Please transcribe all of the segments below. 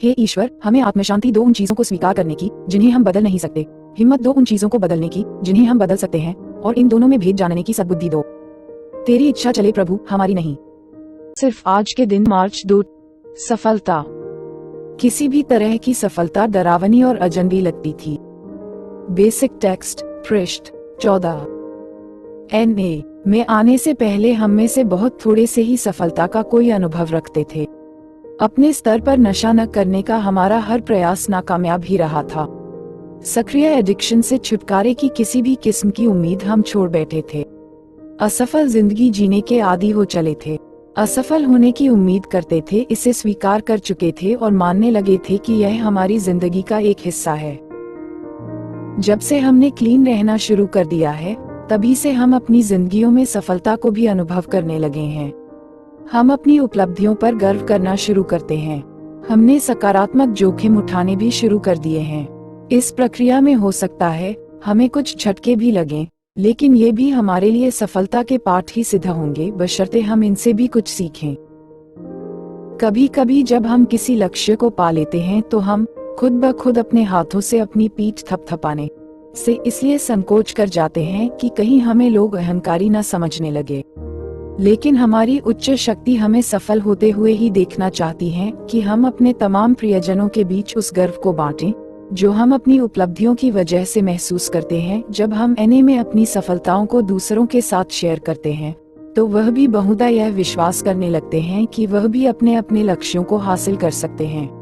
हे ईश्वर, हमें आत्मशांति दो उन चीजों को स्वीकार करने की जिन्हें हम बदल नहीं सकते, हिम्मत दो उन चीजों को बदलने की जिन्हें हम बदल सकते हैं, और इन दोनों में भेद जानने की सद्बुद्धि दो। तेरी इच्छा चले प्रभु, हमारी नहीं। सिर्फ आज के दिन मार्च 2। सफलता। किसी भी तरह की सफलता डरावनी और अजनबी लगती थी। बेसिक टेक्स्ट पृष्ठ 14। NA में आने से पहले हम में से बहुत थोड़े से ही सफलता का कोई अनुभव रखते थे। अपने स्तर पर नशा न करने का हमारा हर प्रयास नाकामयाब ही रहा था। सक्रिय एडिक्शन से छुटकारे की किसी भी किस्म की उम्मीद हम छोड़ बैठे थे। असफल जिंदगी जीने के आदी हो चले थे। असफल होने की उम्मीद करते थे, इसे स्वीकार कर चुके थे और मानने लगे थे कि यह हमारी जिंदगी का एक हिस्सा है। जब से हमने क्लीन रहना शुरू कर दिया है, तभी से हम अपनी जिंदगियों में सफलता को भी अनुभव करने लगे हैं। हम अपनी उपलब्धियों पर गर्व करना शुरू करते हैं। हमने सकारात्मक जोखिम उठाने भी शुरू कर दिए हैं। इस प्रक्रिया में हो सकता है हमें कुछ झटके भी लगें, लेकिन ये भी हमारे लिए सफलता के पाठ ही सिद्ध होंगे, बशर्ते हम इनसे भी कुछ सीखें। कभी कभी जब हम किसी लक्ष्य को पा लेते हैं तो हम खुद ब खुद अपने हाथों से अपनी पीठ थपथपाने से इसलिए संकोच कर जाते हैं कि कहीं हमें लोग अहंकारी न समझने लगे। लेकिन हमारी उच्च शक्ति हमें सफल होते हुए ही देखना चाहती है कि हम अपने तमाम प्रियजनों के बीच उस गर्व को बांटें जो हम अपनी उपलब्धियों की वजह से महसूस करते हैं। जब हम NA में अपनी सफलताओं को दूसरों के साथ शेयर करते हैं, तो वह भी बहुधा यह विश्वास करने लगते हैं कि वह भी अपने अपने लक्ष्यों को हासिल कर सकते हैं।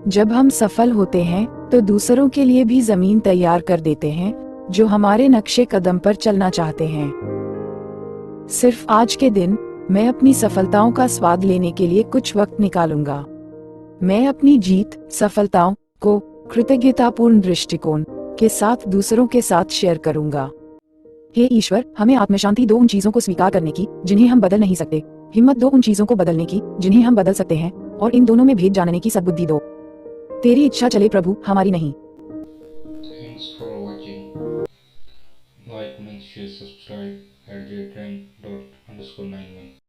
जब हम सफल होते हैं, तो दूसरों के लिए भी जमीन तैयार कर देते हैं जो हमारे नक्शे कदम पर चलना चाहते हैं। सिर्फ आज के दिन मैं अपनी सफलताओं का स्वाद लेने के लिए कुछ वक्त निकालूंगा। मैं अपनी जीत, सफलताओं को कृतज्ञतापूर्ण दृष्टिकोण के साथ दूसरों के साथ शेयर करूंगा। हे ईश्वर, हमें आत्मशांति दो उन चीजों को स्वीकार करने की जिन्हें हम बदल नहीं सकते, हिम्मत दो उन चीजों को बदलने की जिन्हें हम बदल सकते हैं, और इन दोनों में भेद जानने की सद्बुद्धि दो। तेरी इच्छा चले प्रभु, हमारी नहीं। Thanks for watching. Like, make sure, subscribe at @trend__91.